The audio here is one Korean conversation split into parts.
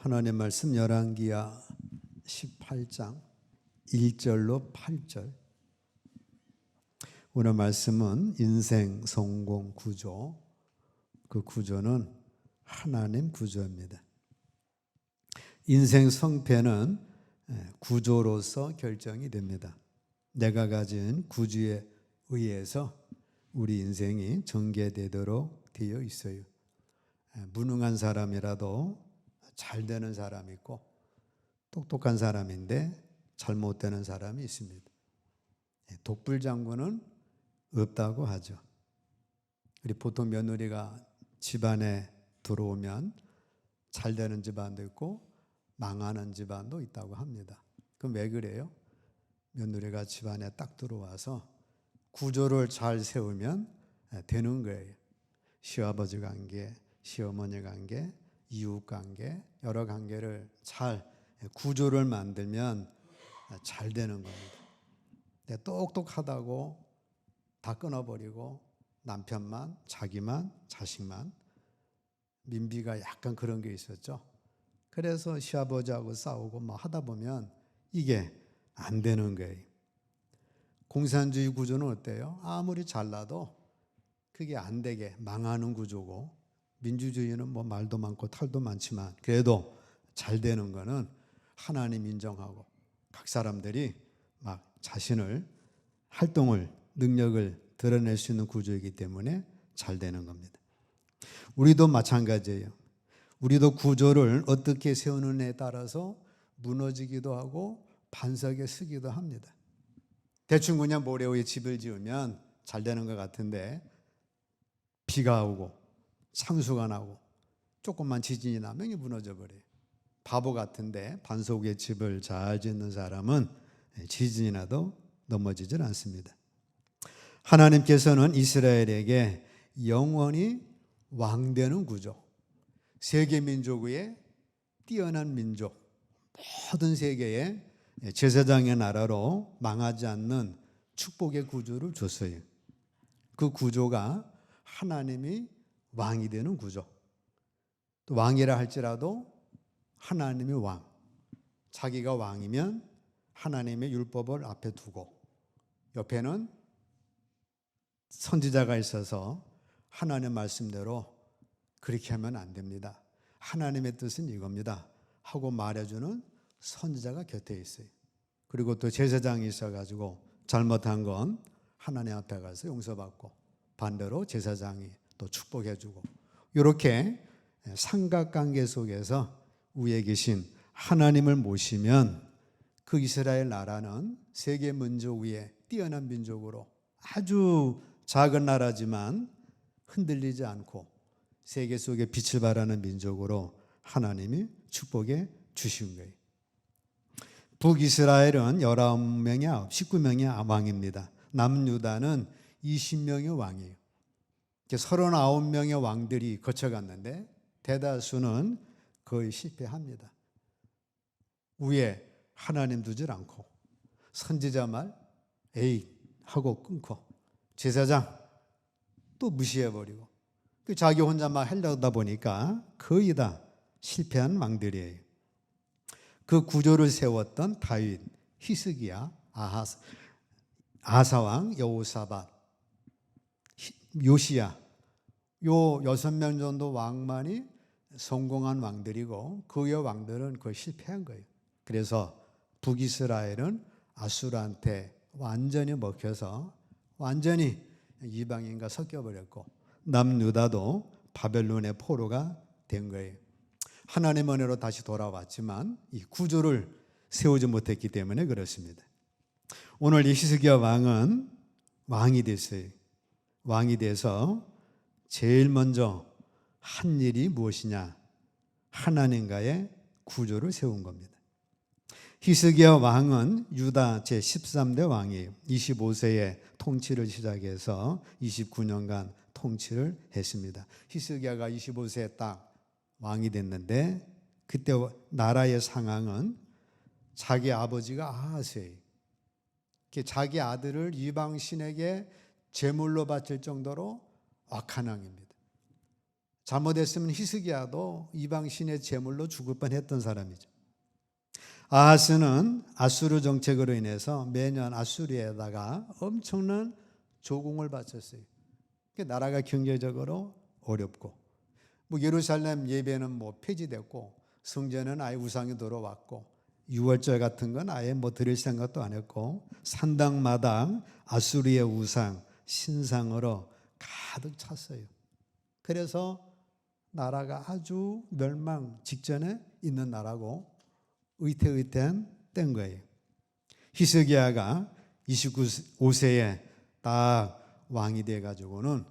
하나님 말씀 열왕기하 18장 1절로 8절. 오늘 말씀은 인생 성공 구조, 그 구조는 하나님 구조입니다. 인생 성패는 구조로서 결정이 됩니다. 내가 가진 구조에 의해서 우리 인생이 전개되도록 되어 있어요. 무능한 사람이라도 잘 되는 사람이 있고 똑똑한 사람인데 잘못되는 사람이 있습니다. 독불장군은 없다고 하죠. 우리 보통 며느리가 집안에 들어오면 잘 되는 집안도 있고 망하는 집안도 있다고 합니다. 그럼 왜 그래요? 며느리가 집안에 딱 들어와서 구조를 잘 세우면 되는 거예요. 시아버지 관계, 시어머니 관계, 이웃 관계, 여러 관계를 잘 구조를 만들면 잘 되는 겁니다. 똑똑하다고 다 끊어버리고 남편만, 자기만, 자식만, 민비가 약간 그런 게 있었죠. 그래서 시아버지하고 싸우고 막 하다 보면 이게 안 되는 거예요. 공산주의 구조는 어때요? 아무리 잘나도 그게 안 되게 망하는 구조고, 민주주의는 뭐 말도 많고 탈도 많지만 그래도 잘 되는 거는 하나님 인정하고 각 사람들이 막 자신을 활동을 능력을 드러낼 수 있는 구조이기 때문에 잘 되는 겁니다. 우리도 마찬가지예요. 우리도 구조를 어떻게 세우느냐에 따라서 무너지기도 하고 반석에 서기도 합니다. 대충 그냥 모래 위에 집을 지으면 잘 되는 것 같은데 비가 오고 창수가 나고 조금만 지진이 나면 이게 무너져 버려요. 바보 같은데 반석 위에 집을 잘 짓는 사람은 지진이 나도 넘어지질 않습니다. 하나님께서는 이스라엘에게 영원히 왕되는 구조, 세계 민족 위에 뛰어난 민족, 모든 세계에 제사장의 나라로 망하지 않는 축복의 구조를 줬어요. 그 구조가 하나님이 왕이 되는 구조. 또 왕이라 할지라도 하나님이 왕. 자기가 왕이면 하나님의 율법을 앞에 두고 옆에는 선지자가 있어서 하나님 말씀대로 그렇게 하면 안 됩니다. 하나님의 뜻은 이겁니다 하고 말해주는 선지자가 곁에 있어요. 그리고 또 제사장이 있어가지고 잘못한 건 하나님 앞에 가서 용서받고 반대로 제사장이 또 축복해주고, 이렇게 삼각관계 속에서 위에 계신 하나님을 모시면 그 이스라엘 나라는 세계 민족 위에 뛰어난 민족으로 아주 작은 나라지만 흔들리지 않고 세계 속에 빛을 발하는 민족으로 하나님이 축복해 주신 거예요. 북이스라엘은 19명의 19명의 왕입니다. 남유다는 20명의 왕이에요. 39명의 왕들이 거쳐갔는데 대다수는 거의 실패합니다. 위에 하나님 두질 않고 선지자 말 에이 하고 끊고 제사장 또 무시해버리고 자기 혼자 막 하려다 보니까 거의 다 실패한 왕들이에요. 그 구조를 세웠던 다윗, 히스기야, 아사왕, 여호사밧, 요시야, 요 6명 정도 왕만이 성공한 왕들이고 그 외 왕들은 거의 실패한 거예요. 그래서 북이스라엘은 아수르한테 완전히 먹혀서 완전히 이방인과 섞여버렸고 남유다도 바벨론의 포로가 된 거예요. 하나님의 은혜로 다시 돌아왔지만 이 구조를 세우지 못했기 때문에 그렇습니다. 오늘 이 히스기야 왕은 왕이 됐어요. 왕이 돼서 제일 먼저 한 일이 무엇이냐? 하나님과의 구조를 세운 겁니다. 히스기야 왕은 유다 제13대 왕이에요. 25세에 통치를 시작해서 29년간 통치를 했습니다. 히스기야가 25세에 딱 왕이 됐는데 그때 나라의 상황은 자기 아버지가 아하스예요. 자기 아들을 이방 신에게 제물로 바칠 정도로 악한 왕입니다. 잘못했으면 히스기야도 이방 신의 제물로 죽을 뻔했던 사람이죠. 아하스는 아수르 정책으로 인해서 매년 아수리에다가 엄청난 조공을 바쳤어요. 나라가 경제적으로 어렵고, 예루살렘 예배는 폐지됐고, 성전은 아예 우상이 들어왔고, 유월절 같은 건 아예 드릴 생각도 안 했고, 산당마당 아수리의 우상 신상으로 가득 찼어요. 그래서 나라가 아주 멸망 직전에 있는 나라고 의태의태한 때인 거예요. 히스기야가 25세에 딱 왕이 돼가지고는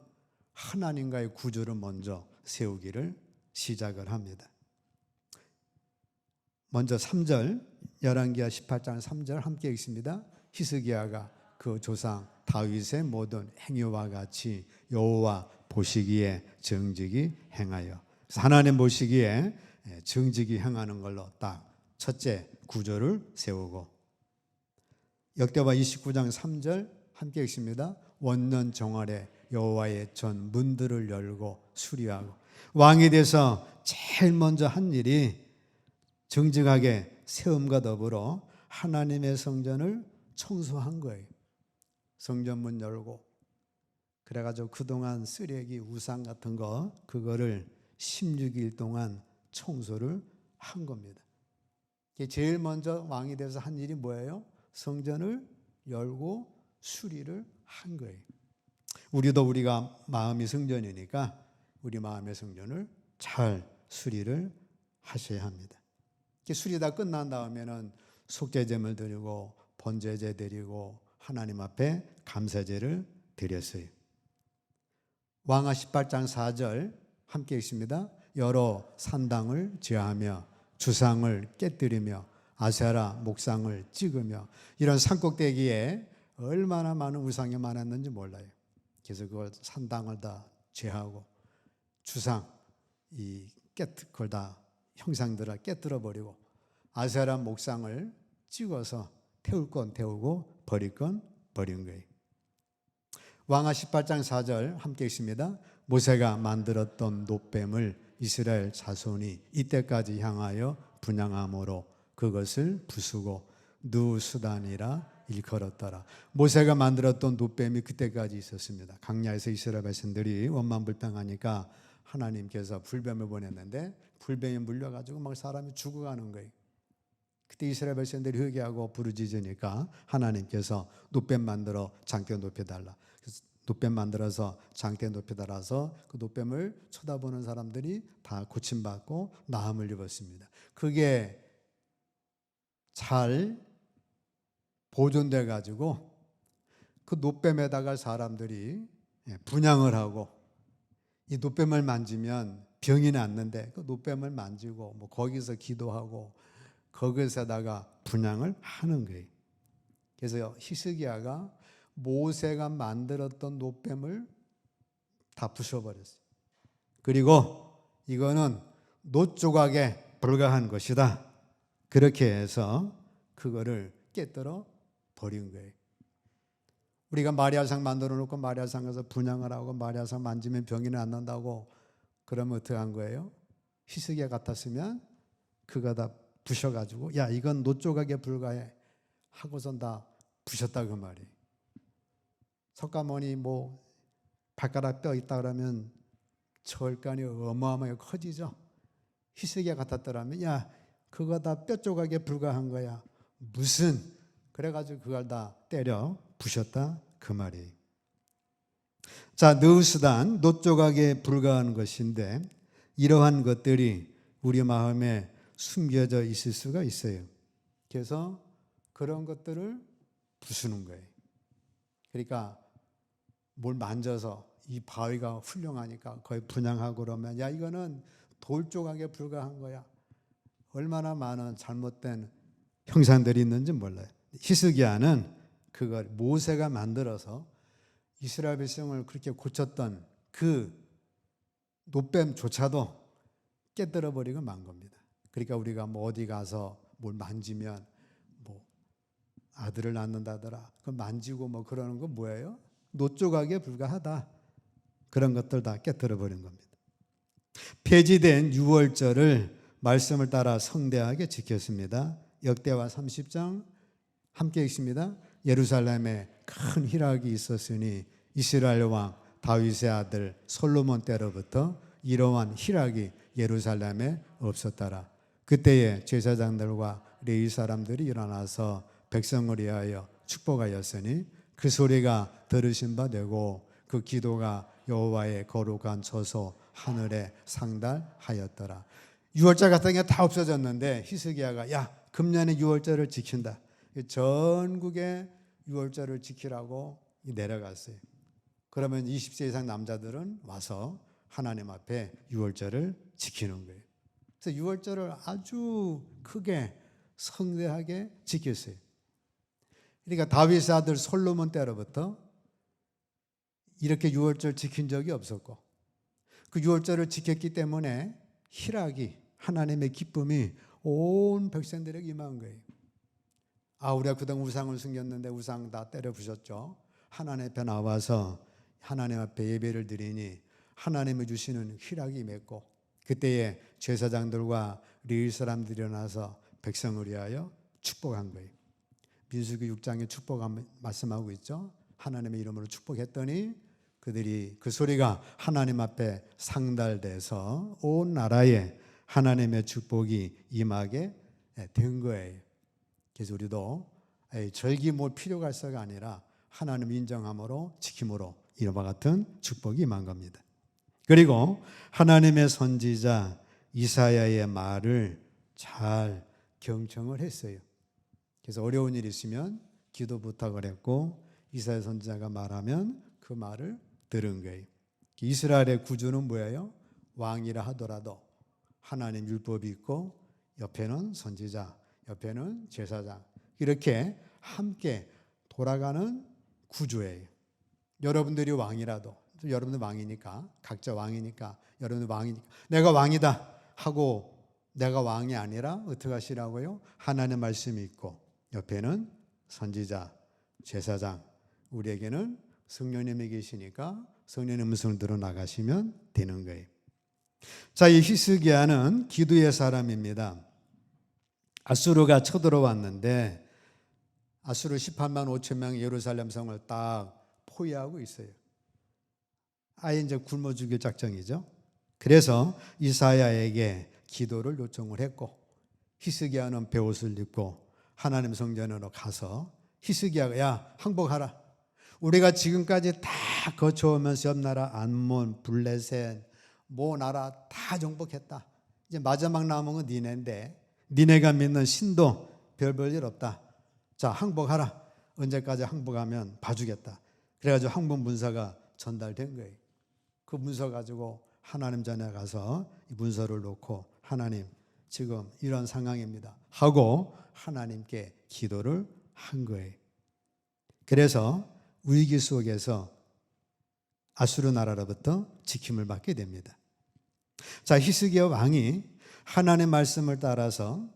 하나님과의 구조를 먼저 세우기를 시작을 합니다. 먼저 3절, 열왕기하 18장 3절 함께 읽습니다. 히스기야가 그 조상 다윗의 모든 행위와 같이 여호와 보시기에 정직이 행하여, 하나님 보시기에 정직이 행하는 걸로 딱 첫째 구조를 세우고, 역대하 29장 3절 함께 읽습니다. 원년 정월에 여호와의 전 문들을 열고 수리하고, 왕이 돼서 제일 먼저 한 일이 정직하게 세움과 더불어 하나님의 성전을 청소한 거예요. 성전 문 열고, 그래가지고 그동안 쓰레기 우상 같은 거 그거를 16일 동안 청소를 한 겁니다. 제일 먼저 왕이 돼서 한 일이 뭐예요? 성전을 열고 수리를 한 거예요. 우리가 마음이 성전이니까 우리 마음의 성전을 잘 수리를 하셔야 합니다. 수리 다 끝난 다음에는 속죄제물 드리고 번제제 드리고 하나님 앞에 감사제를 드렸어요. 왕하 18장 4절 함께 읽습니다. 여러 산당을 제하며 주상을 깨뜨리며 아세라 목상을 찍으며, 이런 산꼭대기에 얼마나 많은 우상이 많았는지 몰라요. 그래서 그걸 산당을 다 제하고 주상 그걸 다 형상들을 깨뜨려 버리고 아세라 목상을 찍어서 태울 건 태우고 버릴 건 버린 거예요. 왕하 18장 4절 함께 읽습니다. 모세가 만들었던 놋뱀을 이스라엘 자손이 이때까지 향하여 분향함으로 그것을 부수고 누수단이라 일컬었더라. 모세가 만들었던 놋뱀이 그때까지 있었습니다. 광야에서 이스라엘 백성들이 원만불평하니까 하나님께서 불뱀을 보냈는데 불뱀이 물려가지고 막 사람이 죽어가는 거예요. 그때 이스라엘 백성들이 회개하고 부르짖으니까 하나님께서 놋뱀 만들어 장대 높여달라. 놋뱀 만들어서 장대 높여달아서 그 놋뱀을 쳐다보는 사람들이 다 고침받고 나음을 입었습니다. 그게 잘 보존돼 가지고 그 놋뱀에다가 사람들이 분향을 하고, 이 놋뱀을 만지면 병이 낫는데 그 놋뱀을 만지고 거기서 기도하고 거기서다가 분향을 하는 거예요. 그래서 히스기야가 모세가 만들었던 놋뱀을 다 부숴버렸어요. 그리고 이거는 놋 조각에 불과한 것이다. 그렇게 해서 그거를 깨뜨려 버린 거예요. 우리가 마리아상 만들어 놓고 마리아상에서 분향을 하고 마리아상 만지면 병이 낫는다고 그러면 어떻게 한 거예요? 히스기야 같았으면 그거 다 부셔가지고 야 이건 놋 조각에 불과해 하고선 다 부셨다 그 말이에요. 석가모니 발가락 뼈 있다 그러면 절간이 어마어마하게 커지죠. 히스기야 같았더라면 야 그거 다 뼈 조각에 불과한 거야. 무슨 그래가지고 그걸 다 때려 부셨다 그 말이에요. 자, 느우스단 놋 조각에 불과한 것인데 이러한 것들이 우리 마음에 숨겨져 있을 수가 있어요. 그래서 그런 것들을 부수는 거예요. 그러니까 뭘 만져서 이 바위가 훌륭하니까 거의 분향하고 그러면 야 이거는 돌 조각에 불과한 거야. 얼마나 많은 잘못된 형상들이 있는지 몰라요. 히스기야는 그걸 모세가 만들어서 이스라엘 백성을 그렇게 고쳤던 그 놋뱀조차도 깨뜨려 버리고 만 겁니다. 그러니까 우리가 어디 가서 뭘 만지면 아들을 낳는다더라. 그 만지고 그러는 거 뭐예요? 놋 조각에 불과하다. 그런 것들 다 깨뜨려 버린 겁니다. 폐지된 유월절을 말씀을 따라 성대하게 지켰습니다. 역대하 30장 함께 읽습니다. 예루살렘에 큰 희락이 있었으니 이스라엘 왕 다윗의 아들 솔로몬 때로부터 이러한 희락이 예루살렘에 없었더라. 그때에 제사장들과 레위 사람들이 일어나서 백성을 위하여 축복하였으니 그 소리가 들으신 바 되고 그 기도가 여호와의 거룩한 저소 하늘에 상달하였더라. 유월절 같은 게 다 없어졌는데 히스기야가 야 금년에 유월절을 지킨다. 전국에 유월절을 지키라고 내려갔어요. 그러면 20세 이상 남자들은 와서 하나님 앞에 유월절을 지키는 거예요. 그래서 유월절을 아주 크게 성대하게 지켰어요. 그러니까 다윗의 아들 솔로몬 때로부터 이렇게 유월절 지킨 적이 없었고 그 유월절을 지켰기 때문에 희락이 하나님의 기쁨이 온 백성들에게 임한 거예요. 우리가 그동안 우상을 숨겼는데 우상 다 때려 부셨죠. 하나님 앞에 나와서 하나님 앞에 예배를 드리니 하나님이 주시는 희락이 임했고 그때에 제사장들과 레위 사람들이 일어나서 백성을 위하여 축복한 거예요. 민수기 6장에 축복한 말씀하고 있죠. 하나님의 이름으로 축복했더니 그들이 그 소리가 하나님 앞에 상달돼서 온 나라에 하나님의 축복이 임하게 된 거예요. 그래서 우리도 절기 뭘 필요가 있어가 아니라 하나님 인정함으로 지킴으로 이와 같은 축복이 임한 겁니다. 그리고 하나님의 선지자 이사야의 말을 잘 경청을 했어요. 그래서 어려운 일 있으면 기도 부탁을 했고 이사야 선지자가 말하면 그 말을 들은 거예요. 이스라엘의 구주는 뭐예요? 왕이라 하더라도 하나님 율법이 있고 옆에는 선지자, 옆에는 제사장 이렇게 함께 돌아가는 구조예요. 여러분들이 왕이라도 여러분들 왕이니까 각자 왕이니까 여러분들 왕이니까 내가 왕이다 하고 내가 왕이 아니라 어떻게 하시라고요? 하나님의 말씀이 있고 옆에는 선지자, 제사장 우리에게는 성령님이 계시니까 성령의 음성을 들어 나가시면 되는 거예요. 자, 이 히스기야는 기도의 사람입니다. 아수르가 쳐들어왔는데 아수르 18만 5천 명이 예루살렘 성을 딱 포위하고 있어요. 아예 이제 굶어 죽일 작정이죠. 그래서 이사야에게 기도를 요청을 했고 히스기야는 베옷을 입고 하나님 성전으로 가서 히스기야가 야 항복하라. 우리가 지금까지 다 거쳐오면서 옆나라 암몬, 블레셋, 모 나라 다 정복했다. 이제 마지막 남은 건 니네인데 니네가 믿는 신도 별 볼 일 없다. 자 항복하라. 언제까지 항복하면 봐주겠다. 그래가지고 항복 문서가 전달된 거예요. 그 문서 가지고 하나님 전에 가서 이 문서를 놓고 하나님 지금 이런 상황입니다 하고 하나님께 기도를 한 거예요. 그래서 위기 속에서 아수르 나라로부터 지킴을 받게 됩니다. 자, 히스기야 왕이 하나님의 말씀을 따라서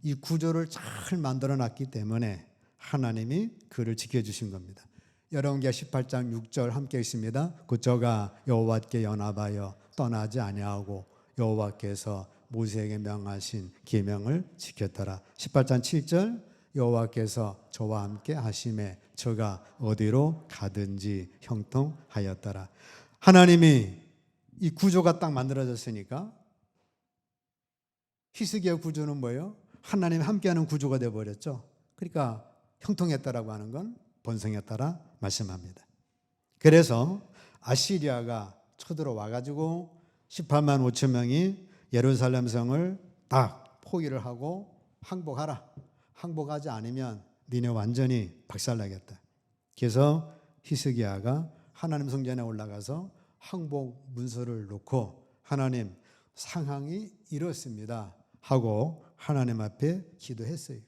이 구조를 잘 만들어 놨기 때문에 하나님이 그를 지켜주신 겁니다. 열왕기하 18장 6절 함께 있습니다. 그저가 여호와께 연합하여 떠나지 아니하고 여호와께서 모세에게 명하신 계명을 지켰더라. 18장 7절 여호와께서 저와 함께 하심에 저가 어디로 가든지 형통하였더라. 하나님이 이 구조가 딱 만들어졌으니까 히스기야 구조는 뭐예요? 하나님이 함께하는 구조가 되어버렸죠. 그러니까 형통했다라고 하는 건 번성했다라 말씀합니다. 그래서 아시리아가 쳐들어와 가지고 18만 5천 명이 예루살렘 성을 딱 포위를 하고 항복하라. 항복하지 않으면 니네 완전히 박살나겠다. 그래서 히스기야가 하나님 성전에 올라가서 항복 문서를 놓고 하나님 상황이 이렇습니다 하고 하나님 앞에 기도했어요.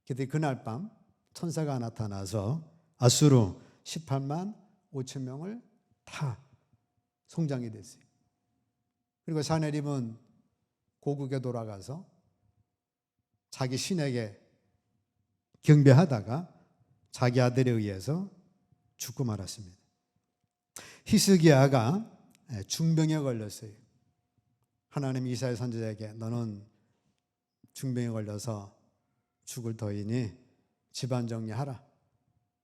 그때 그날 밤 천사가 나타나서 아수르 18만 5천 명을 다 송장이 됐어요. 그리고 사내립은 고국에 돌아가서 자기 신에게 경배하다가 자기 아들에 의해서 죽고 말았습니다. 히스기야가 중병에 걸렸어요. 하나님 이사야 선지자에게 너는 중병에 걸려서 죽을 터이니 집안 정리하라.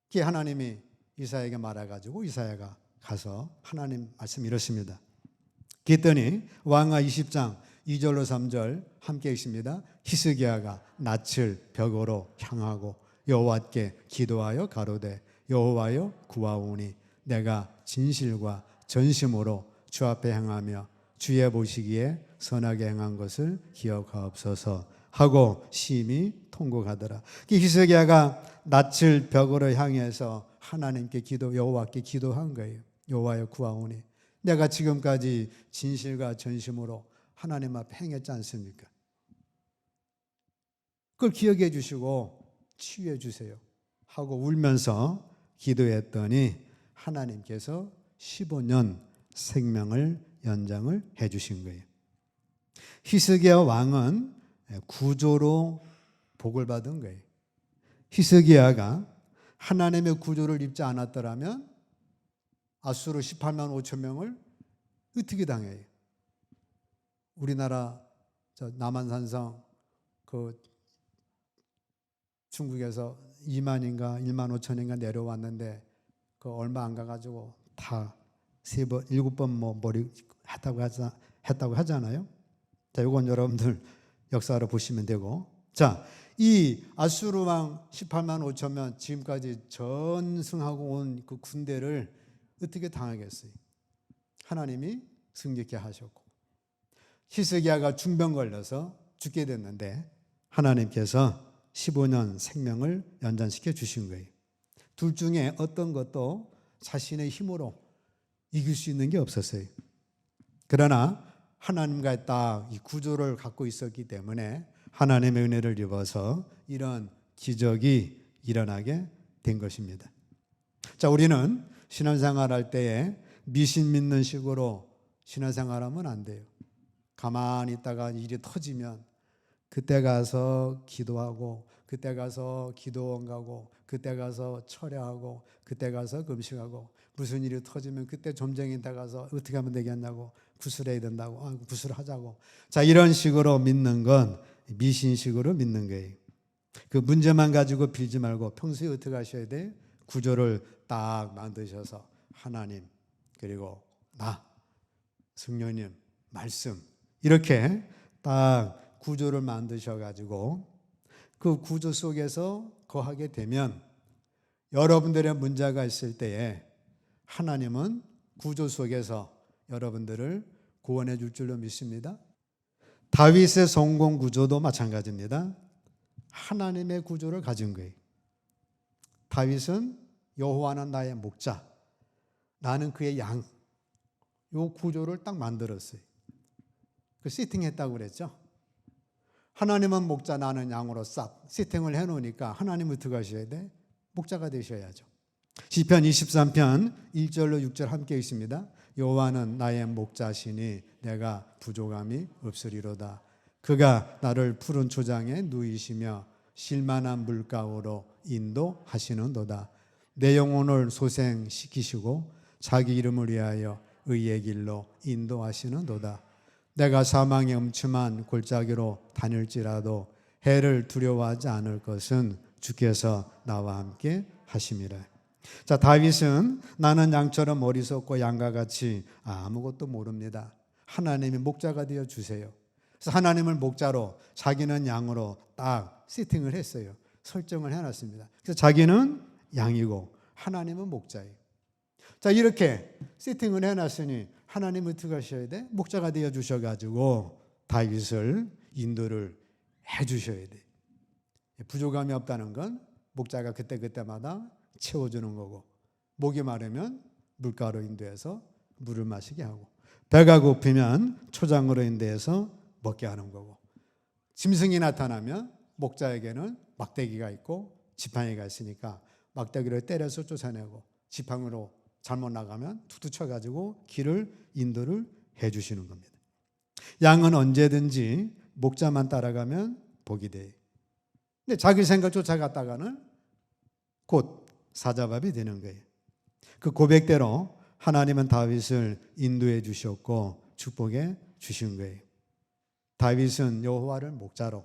그게 하나님이 이사야에게 말해가지고 이사야가 가서 하나님 말씀 이렇습니다. 그랬더니 왕하 20장 2절로 3절 함께 있습니다. 히스기야가 낯을 벽으로 향하고 여호와께 기도하여 가로되 여호와여 구하오니 내가 진실과 전심으로 주 앞에 행하며 주의 보시기에 선하게 행한 것을 기억하옵소서 하고 심히 통곡하더라. 히스기야가 낯을 벽으로 향해서 하나님께 여호와께 기도한 거예요. 여호와여 구하오니 내가 지금까지 진실과 전심으로 하나님 앞에 행했지 않습니까? 그걸 기억해 주시고 치유해 주세요 하고 울면서 기도했더니 하나님께서 15년 생명을 연장을 해 주신 거예요. 히스기야 왕은 구조로 복을 받은 거예요. 히스기야가 하나님의 구조를 입지 않았더라면 아수르 18만 5천 명을 어떻게 당해요? 우리나라 남한산성 중국에서 2만인가 1만 5천인가 내려왔는데 그 얼마 안 가가지고 다 3번 7번 머리 했다고 하잖아요. 자, 이건 여러분들 역사로 보시면 되고, 자, 이 아수르 왕 18만 5천 명 지금까지 전승하고 온 그 군대를 어떻게 당하겠어요? 하나님이 승리케 하셨고 히스기야가 중병 걸려서 죽게 됐는데 하나님께서 15년 생명을 연장시켜 주신 거예요. 둘 중에 어떤 것도 자신의 힘으로 이길 수 있는 게 없었어요. 그러나 하나님과의 딱 이 구조를 갖고 있었기 때문에 하나님의 은혜를 입어서 이런 기적이 일어나게 된 것입니다. 자, 우리는 신앙생활 할 때에 미신 믿는 식으로 신앙생활하면 안 돼요. 가만히 있다가 일이 터지면 그때 가서 기도하고 그때 가서 기도원 가고 그때 가서 철야하고 그때 가서 금식하고 무슨 일이 터지면 그때 점쟁이한테 가서 어떻게 하면 되겠냐고 구슬해야 된다고 구슬하자고. 자, 이런 식으로 믿는 건 미신식으로 믿는 거예요. 그 문제만 가지고 빌지 말고 평소에 어떻게 하셔야 돼요? 구조를 딱 만드셔서 하나님 그리고 나 성령님 말씀 이렇게 딱 구조를 만드셔가지고 그 구조 속에서 거하게 되면 여러분들의 문제가 있을 때에 하나님은 구조 속에서 여러분들을 구원해 줄 줄로 믿습니다. 다윗의 성공 구조도 마찬가지입니다. 하나님의 구조를 가진 거예요. 다윗은 여호와는 나의 목자, 나는 그의 양. 이 구조를 딱 만들었어요. 그 세팅했다고 그랬죠. 하나님은 목자, 나는 양으로 싹 세팅을 해놓으니까 하나님 어떻게 하셔야 돼? 목자가 되셔야죠. 시편 23편 1절로 6절 함께 있습니다. 여호와는 나의 목자시니 내가 부족함이 없으리로다. 그가 나를 푸른 초장에 누이시며 실만한 물가로 인도하시는도다. 내 영혼을 소생시키시고 자기 이름을 위하여 의의 길로 인도하시는도다. 내가 사망의 음침한 골짜기로 다닐지라도 해를 두려워하지 않을 것은 주께서 나와 함께 하심이라. 자, 다윗은 나는 양처럼 어리석고 양과 같이 아무것도 모릅니다. 하나님이 목자가 되어 주세요. 그래서 하나님을 목자로 자기는 양으로 딱 세팅을 했어요. 설정을 해놨습니다. 그래서 자기는 양이고 하나님은 목자예요. 자, 이렇게 세팅을 해놨으니 하나님은 어떻게 하셔야 돼? 목자가 되어 주셔가지고 다윗을 인도를 해주셔야 돼. 부족함이 없다는 건 목자가 그때마다 채워주는 거고, 목이 마르면 물가로 인도해서 물을 마시게 하고, 배가 고프면 초장으로 인도해서 먹게 하는 거고, 짐승이 나타나면 목자에게는 막대기가 있고 지팡이가 있으니까 막대기를 때려서 쫓아내고 지팡이로 잘못 나가면 툭툭 쳐가지고 길을 인도를 해주시는 겁니다. 양은 언제든지 목자만 따라가면 복이 돼. 근데 자기 생각 쫓아갔다가는 곧 사자밥이 되는 거예요. 그 고백대로 하나님은 다윗을 인도해 주셨고 축복해 주신 거예요. 다윗은 여호와를 목자로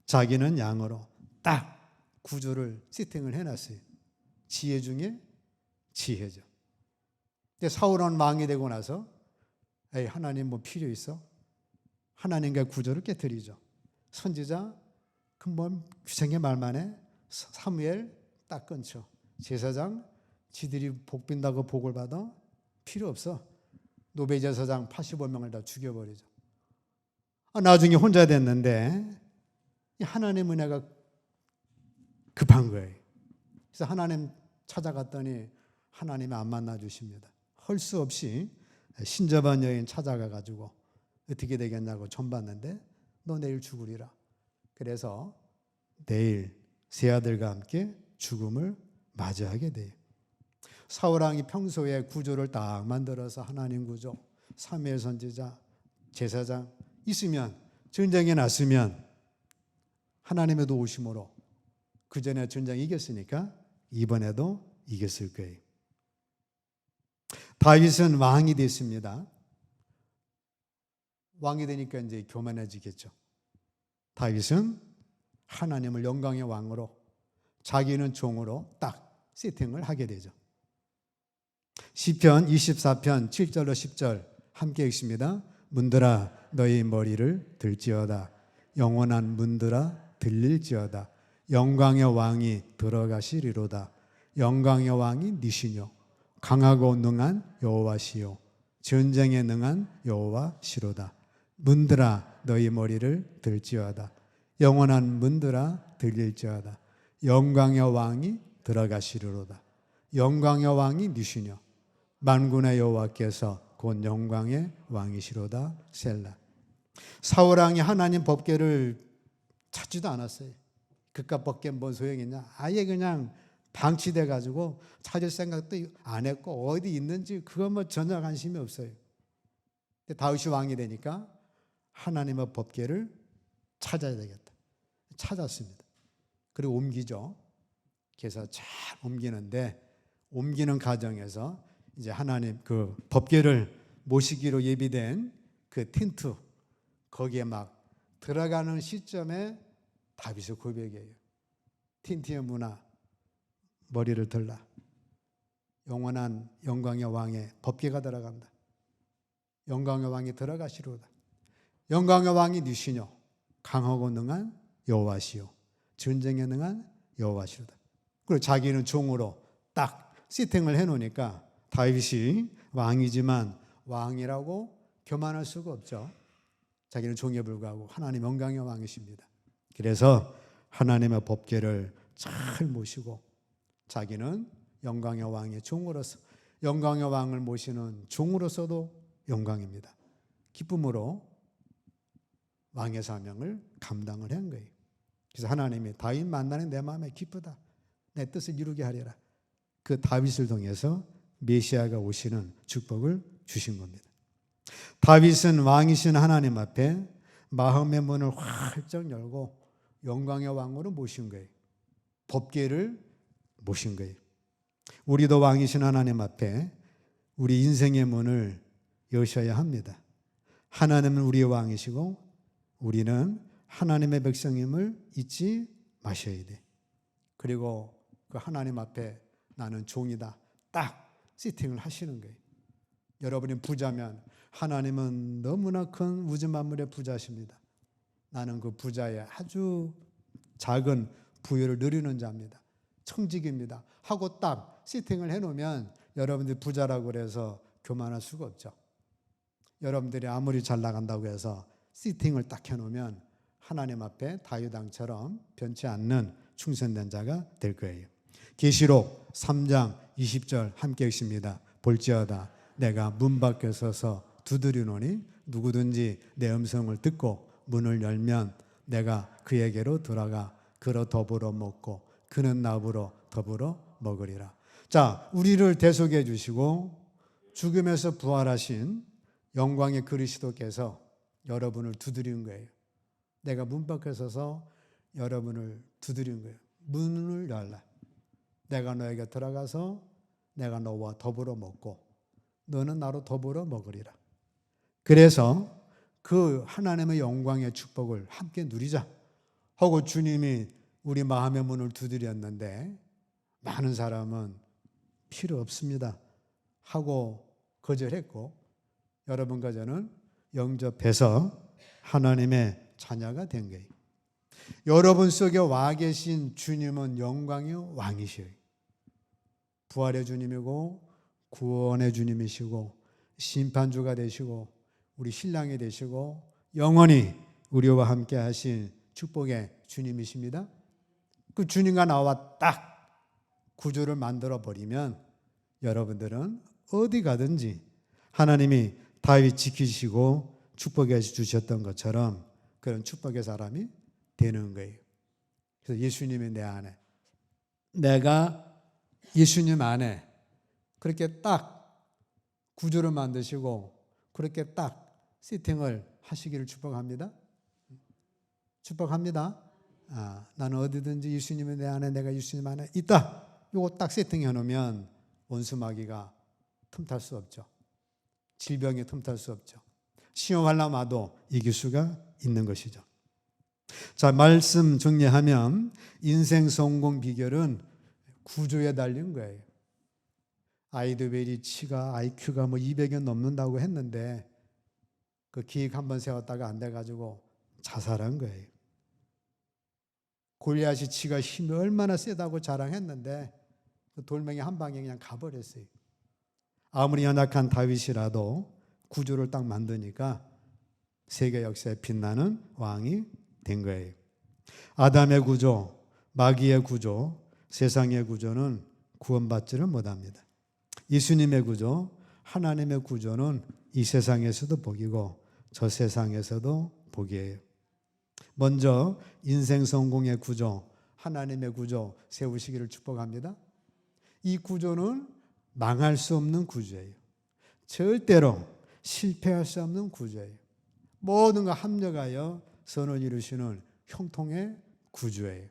자기는 양으로 딱 구조를 세팅을 해놨어요. 지혜 중에 지혜죠. 근데 사울은 왕이 되고 나서 에이, 하나님 뭐 필요 있어? 하나님과 구조를 깨뜨리죠. 선지자 근본 규생의 말만 해. 사무엘 딱 끊죠. 제사장 지들이 복 빈다고 복을 받아? 필요 없어. 노베제사장 85명을 다 죽여버리죠. 나중에 혼자 됐는데 하나님 은혜가 급한 거예요. 그래서 하나님 찾아갔더니 하나님이 안 만나주십니다. 할 수 없이 신접한 여인 찾아가가지고 어떻게 되겠냐고 전 봤는데 너 내일 죽으리라. 그래서 내일 세 아들과 함께 죽음을 맞이하게 돼요. 사울왕이 평소에 구조를 딱 만들어서 하나님 구조, 사무엘 선지자, 제사장 있으면 전쟁이 났으면 하나님의 도우심으로 그 전에 전쟁 이겼으니까 이번에도 이겼을 거예요. 다윗은 왕이 됐습니다. 왕이 되니까 이제 교만해지겠죠. 다윗은 하나님을 영광의 왕으로 자기는 종으로 딱 세팅을 하게 되죠. 시편 24편 7절로 10절 함께 읽습니다. 문들아 너희 머리를 들지어다. 영원한 문들아 들릴지어다. 영광의 왕이 들어가시리로다. 영광의 왕이 니시뇨. 강하고 능한 여호와시요 전쟁에 능한 여호와시로다. 문들아 너희 머리를 들지어다. 영원한 문들아 들릴지어다. 영광의 왕이 들어가시리로다. 영광의 왕이 니시뇨. 만군의 여호와께서 곧 영광의 왕이시로다. 셀라. 사울왕이 하나님 법궤를 찾지도 않았어요. 그깟 법궤 뭔 소용이냐. 아예 그냥 방치돼 가지고 찾을 생각도 안 했고 어디 있는지 그거 뭐 전혀 관심이 없어요. 다윗이 왕이 되니까 하나님의 법궤를 찾아야 되겠다. 찾았습니다. 그리고 옮기죠. 그래서 잘 옮기는데 옮기는 과정에서 이제 하나님 그 법궤를 모시기로 예비된 그 텐트 거기에 막 들어가는 시점에 다윗의 고백이에요. 텐트의 문화 머리를 들라. 영원한 영광의 왕의 법궤가 들어간다. 영광의 왕이 들어가시로다. 영광의 왕이 니시뇨. 강하고 능한 여호와시요 전쟁에 능한 여호와시로다. 그리고 자기는 종으로 딱 세팅을 해놓으니까 다윗이 왕이지만 왕이라고 교만할 수가 없죠. 자기는 종에 불과하고 하나님 영광의 왕이십니다. 그래서 하나님의 법궤를 잘 모시고 자기는 영광의 왕의 종으로서 영광의 왕을 모시는 종으로서도 영광입니다. 기쁨으로 왕의 사명을 감당을 한 거예요. 그래서 하나님이 다윗 만나는 내 마음에 기쁘다. 내 뜻을 이루게 하리라. 그 다윗을 통해서 메시아가 오시는 축복을 주신 겁니다. 다윗은 왕이신 하나님 앞에 마음의 문을 활짝 열고 영광의 왕으로 모신 거예요. 법궤를 모신 거예요. 우리도 왕이신 하나님 앞에 우리 인생의 문을 여셔야 합니다. 하나님은 우리의 왕이시고 우리는 하나님의 백성임을 잊지 마셔야 돼. 그리고 그 하나님 앞에 나는 종이다. 딱 세팅을 하시는 거예요. 여러분이 부자면 하나님은 너무나 큰 우주 만물의 부자십니다. 나는 그 부자의 아주 작은 부유를 누리는 자입니다. 청직입니다. 하고 딱 세팅을 해놓으면 여러분들이 부자라고 해서 교만할 수가 없죠. 여러분들이 아무리 잘 나간다고 해서 세팅을 딱 해놓으면 하나님 앞에 다윗 왕처럼 변치 않는 충성된 자가 될 거예요. 계시록 3장 20절 함께 읽습니다. 볼지어다 내가 문 밖에 서서 두드리노니 누구든지 내 음성을 듣고 문을 열면 내가 그에게로 들어가 그로 더불어 먹고 그는 나보러 더불어 먹으리라. 자, 우리를 대속해 주시고 죽음에서 부활하신 영광의 그리스도께서 여러분을 두드리는 거예요. 내가 문 밖에 서서 여러분을 두드리는 거예요. 문을 열라. 내가 너에게 들어가서 내가 너와 더불어 먹고 너는 나로 더불어 먹으리라. 그래서 그 하나님의 영광의 축복을 함께 누리자 하고 주님이 우리 마음의 문을 두드렸는데 많은 사람은 필요 없습니다 하고 거절했고, 여러분과 저는 영접해서 하나님의 자녀가 된 거예요. 여러분 속에 와 계신 주님은 영광의 왕이셔요. 부활의 주님이고 구원의 주님이시고 심판주가 되시고 우리 신랑이 되시고 영원히 우리와 함께 하신 축복의 주님이십니다. 그 주님과 나와 딱 구조를 만들어 버리면 여러분들은 어디 가든지 하나님이 다윗 지키시고 축복해 주셨던 것처럼 그런 축복의 사람이 되는 거예요. 그래서 예수님이 내 안에, 내가 예수님 안에 그렇게 딱 구조를 만드시고 그렇게 딱 세팅을 하시기를 축복합니다. 축복합니다. 나는 어디든지 예수님이 내 안에, 내가 예수님 안에 있다. 이거 딱 세팅해 놓으면 원수마귀가 틈탈 수 없죠. 질병이 틈탈 수 없죠. 시험하려면 와도 이길 수가 있는 것이죠. 자, 말씀 정리하면 인생 성공 비결은 구조에 달린 거예요. 아이드베리치가 IQ가 200이 넘는다고 했는데 그 기획 한번 세웠다가 안 돼가지고 자살한 거예요. 골리앗이 치가 힘이 얼마나 세다고 자랑했는데 그 돌멩이 한 방에 그냥 가버렸어요. 아무리 연약한 다윗이라도 구조를 딱 만드니까 세계 역사에 빛나는 왕이 된 거예요. 아담의 구조, 마귀의 구조, 세상의 구조는 구원받지를 못합니다. 예수님의 구조, 하나님의 구조는 이 세상에서도 복이고 저 세상에서도 복이에요. 먼저 인생 성공의 구조, 하나님의 구조 세우시기를 축복합니다. 이 구조는 망할 수 없는 구조예요. 절대로 실패할 수 없는 구조예요. 모든 걸 합력하여 선을 이루시는 형통의 구조예요.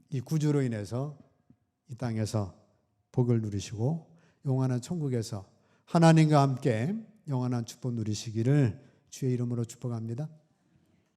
이 구조로 인해서 이 땅에서 복을 누리시고 영원한 천국에서 하나님과 함께 영원한 축복 누리시기를 주의 이름으로 축복합니다.